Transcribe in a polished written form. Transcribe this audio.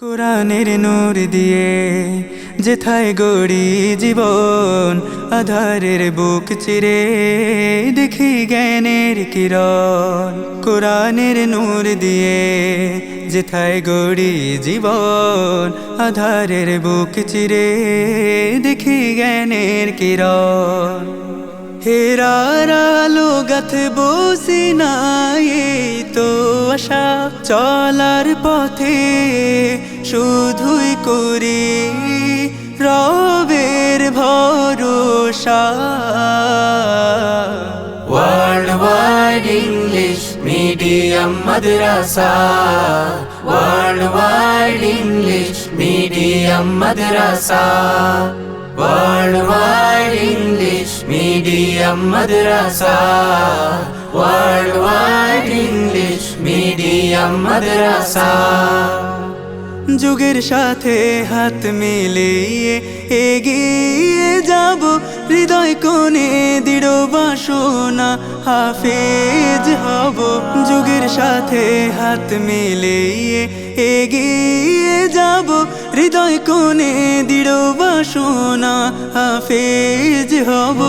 কোরআনের নূর দিয়ে যেথায় গড়ি জীবন, আধারের বুক চিরে দেখি জ্ঞানের কিরণ। কোরআনের নূর দিয়ে যেথায় গড়ি জীবন, আধারের বুক চিরে দেখি জ্ঞানের কিরণ। হেরার আলো গাঁথবো সিনায়, তো আশা চলার পথে শুধুই করি রবের ভরসা। Worldwide English Medium Madrasa, Worldwide English Medium Madrasa, Worldwide English Medium Madrasa, Worldwide English Medium Madrasa। যুগের সাথে হাত মিলিয়ে এগিয়ে যাব, হৃদয় কোণে দৃঢ় বাসনা হাফেজ হব। যুগের সাথে হাত মিলিয়ে এগিয়ে যাব, হৃদয় কোণে দৃঢ় বাসনা হাফেজ হব।